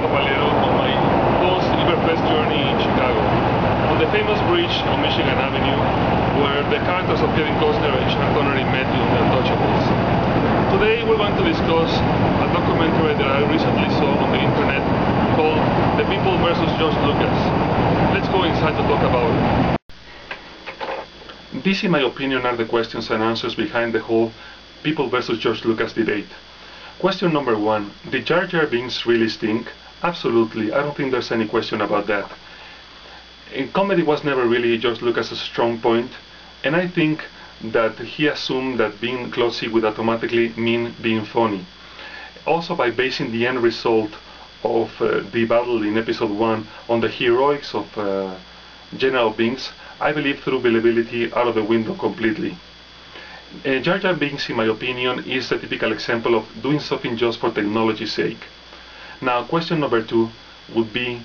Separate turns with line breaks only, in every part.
Velaro on my post-Riverfest journey in Chicago, on the famous bridge on Michigan Avenue, where the characters of Kevin Costner and Sean Connery met in The Untouchables. Today we're going to discuss a documentary that I recently saw on the internet called The People vs. George Lucas. Let's go inside to talk about it. These, in my opinion, are the questions and answers behind the whole People vs. George Lucas debate. Question number one, did Jar Jar Binks really stink? Absolutely, I don't think there's any question about that. Comedy was never really George Lucas' strong point, and I think that he assumed that being klutzy would automatically mean being funny. Also, by basing the end result of the battle in episode 1 on the heroics of General Binks, I believe threw believability out of the window completely. Jar Jar Binks, in my opinion, is the typical example of doing something just for technology's sake. Now, question number two would be,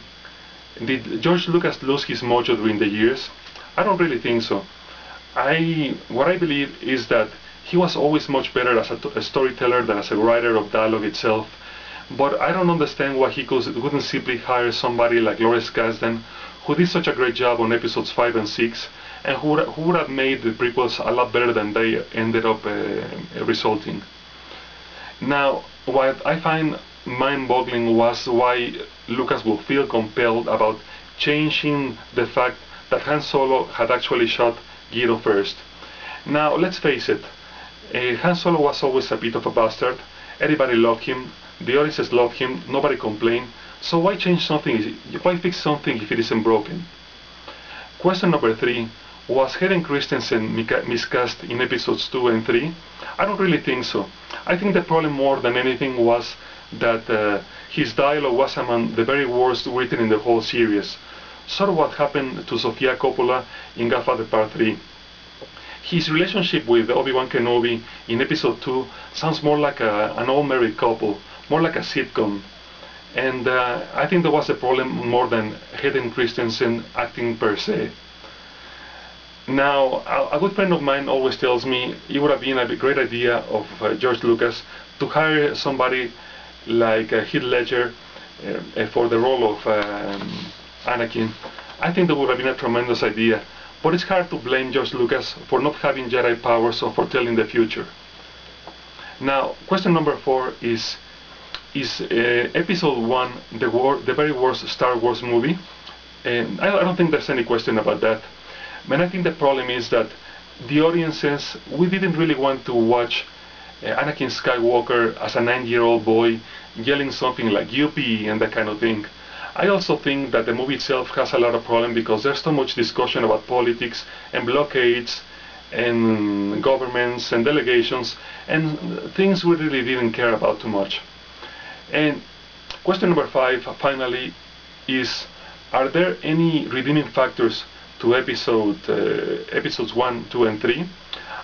did George Lucas lose his mojo during the years? I don't really think so. What I believe is that he was always much better as a storyteller than as a writer of dialogue itself, but I don't understand why he couldn't simply hire somebody like Lawrence Kasdan, who did such a great job on episodes 5 and 6, and who would have made the prequels a lot better than they ended up resulting. Now, what I find mind-boggling was why Lucas would feel compelled about changing the fact that Han Solo had actually shot Guido first. Now, let's face it, Han Solo was always a bit of a bastard. Everybody loved him, the audiences loved him, nobody complained, so why change something, why fix something if it isn't broken? Question number three, was Hayden Christensen miscast in episodes 2 and 3? I don't really think so. I think the problem more than anything was that his dialogue was among the very worst written in the whole series. Sort of what happened to Sofia Coppola in Godfather Part 3. His relationship with Obi-Wan Kenobi in episode 2 sounds more like an all-married couple, more like a sitcom. And I think that was a problem more than Hayden Christensen acting per se. Now, a good friend of mine always tells me it would have been a great idea of George Lucas to hire somebody like Heath Ledger for the role of Anakin. I think that would have been a tremendous idea, but it's hard to blame George Lucas for not having Jedi powers or foretelling the future. Now, question number 4 is episode 1 the very worst Star Wars movie? And I don't think there's any question about that. And I think the problem is that the audiences, we didn't really want to watch Anakin Skywalker as a 9-year-old boy yelling something like "Yuppie" and that kind of thing. I also think that the movie itself has a lot of problem because there's so much discussion about politics and blockades and governments and delegations and things we really didn't care about too much. And question number 5, finally, is, are there any redeeming factors to episodes 1, 2 and 3?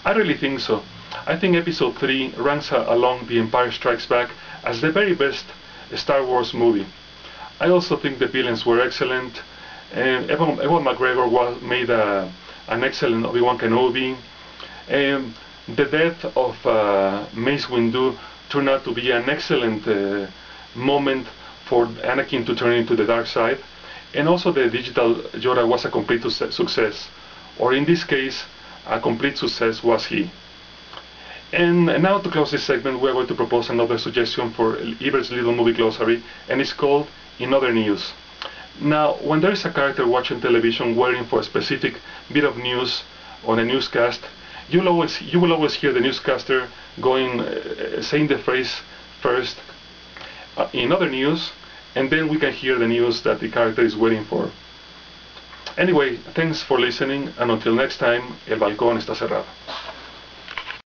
I really think so. I think episode 3 ranks along The Empire Strikes Back as the very best Star Wars movie. I also think the villains were excellent, and Ewan McGregor made an excellent Obi-Wan Kenobi. The death of Mace Windu turned out to be an excellent moment for Anakin to turn into the dark side. And also the digital Yoda was a complete success, or in this case, a complete success was he. And now to close this segment, we are going to propose another suggestion for Ebert's Little Movie Glossary, and it's called In Other News. Now, when there is a character watching television waiting for a specific bit of news on a newscast, you will always hear the newscaster saying the phrase first, in other news, and then we can hear the news that the character is waiting for. Anyway, thanks for listening, and until next time, el balcón está cerrado.